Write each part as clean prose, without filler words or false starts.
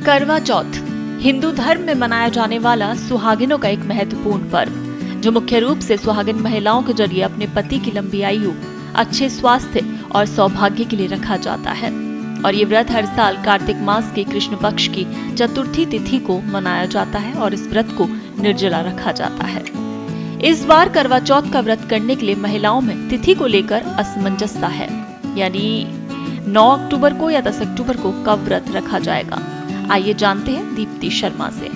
करवा चौथ हिंदू धर्म में मनाया जाने वाला सुहागिनों का एक महत्वपूर्ण पर्व, जो मुख्य रूप से सुहागिन महिलाओं के जरिए अपने पति की लंबी आयु, अच्छे स्वास्थ्य और सौभाग्य के लिए रखा जाता है। और ये व्रत हर साल कार्तिक मास के कृष्ण पक्ष की चतुर्थी तिथि को मनाया जाता है और इस व्रत को निर्जला रखा जाता है। इस बार करवा चौथ का व्रत करने के लिए महिलाओं में तिथि को लेकर असमंजसता है, यानी 9 अक्टूबर को या 10 अक्टूबर को कब व्रत रखा जाएगा। आइए जानते हैं दीप्ति शर्मा से।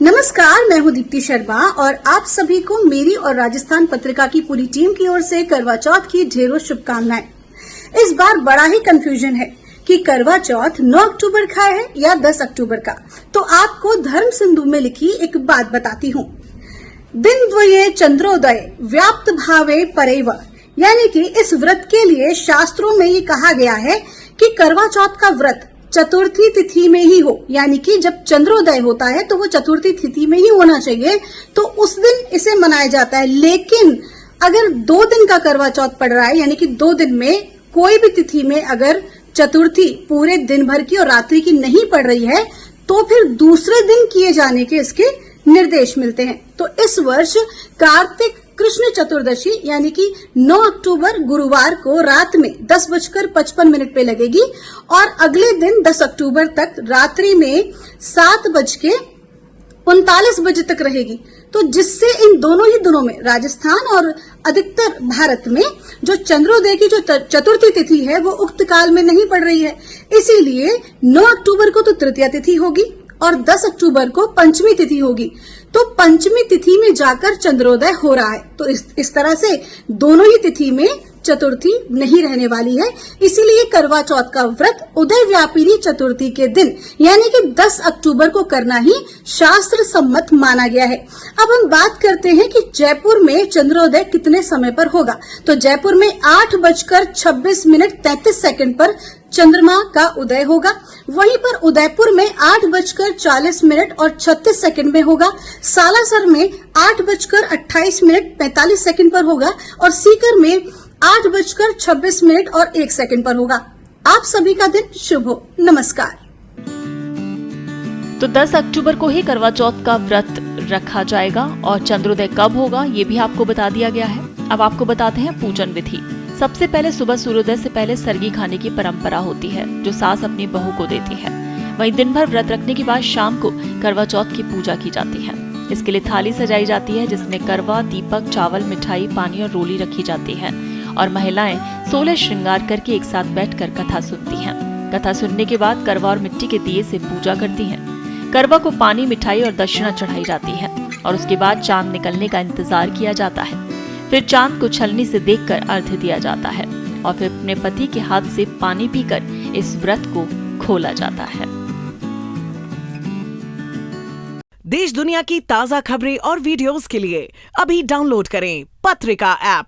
नमस्कार, मैं हूं दीप्ति शर्मा और आप सभी को मेरी और राजस्थान पत्रिका की पूरी टीम की ओर से करवा चौथ की ढेरों शुभकामनाएं। इस बार बड़ा ही कंफ्यूजन है कि करवा चौथ 9 अक्टूबर का है या 10 अक्टूबर का। तो आपको धर्म सिंधु में लिखी एक बात बताती हूँ। दिन द्वये चंद्रोदय व्याप्त भावे परेव, यानी कि इस व्रत के लिए शास्त्रों में ये कहा गया है कि करवा चौथ का व्रत चतुर्थी तिथि में ही हो, यानी कि जब चंद्रोदय होता है तो वो चतुर्थी तिथि में ही होना चाहिए, तो उस दिन इसे मनाया जाता है। लेकिन अगर 2 दिन का करवा चौथ पड़ रहा है, यानी कि 2 दिन में कोई भी तिथि में अगर चतुर्थी पूरे दिन भर की और रात्रि की नहीं पड़ रही है, तो फिर दूसरे दिन किए जाने के इसके निर्देश मिलते हैं। तो इस वर्ष कार्तिक कृष्ण चतुर्दशी यानी कि 9 अक्टूबर गुरुवार को रात में 10:55 पे लगेगी और अगले दिन 10 अक्टूबर तक रात्रि में 7:39 बजे तक रहेगी। तो जिससे इन दोनों ही दिनों में राजस्थान और अधिकतर भारत में जो चंद्रोदय की जो चतुर्थी तिथि है वो उक्त काल में नहीं पड़ रही है। इसीलिए 9 अक्टूबर को तो तृतीया तिथि होगी और 10 अक्टूबर को पंचमी तिथि होगी। तो पंचमी तिथि में जाकर चंद्रोदय हो रहा है। तो इस तरह से दोनों ही तिथि में चतुर्थी नहीं रहने वाली है। इसीलिए करवा चौथ का व्रत उदय व्यापिनी चतुर्थी के दिन यानी कि 10 अक्टूबर को करना ही शास्त्र सम्मत माना गया है। अब हम बात करते हैं कि जयपुर में चंद्रोदय कितने समय पर होगा। तो जयपुर में 8:26 पर चंद्रमा का उदय होगा। वहीं पर उदयपुर में 8:40 में होगा। सालासर में 8:28 पर होगा और सीकर में 8:26 पर होगा। आप सभी का दिन शुभ हो। नमस्कार। तो 10 अक्टूबर को ही करवा चौथ का व्रत रखा जाएगा और चंद्रोदय कब होगा ये भी आपको बता दिया गया है। अब आपको बताते हैं पूजन विधि। सबसे पहले सुबह सूर्योदय से पहले सरगी खाने की परंपरा होती है, जो सास अपनी बहू को देती है। वहीं दिन भर व्रत रखने के बाद शाम को करवा चौथ की पूजा की जाती है। इसके लिए थाली सजाई जाती है, जिसमें करवा, दीपक, चावल, मिठाई, पानी और रोली रखी जाती है और महिलाएं 16 श्रृंगार करके एक साथ बैठकर कथा सुनती हैं। कथा सुनने के बाद करवा और मिट्टी के दिए से पूजा करती हैं। करवा को पानी, मिठाई और दक्षिणा चढ़ाई जाती है और उसके बाद चांद निकलने का इंतजार किया जाता है। फिर चांद को छलनी से देखकर अर्घ्य दिया जाता है और फिर अपने पति के हाथ से पानी पीकर इस व्रत को खोला जाता है। देश दुनिया की ताजा खबरें और वीडियोस के लिए अभी डाउनलोड करें पत्रिका ऐप।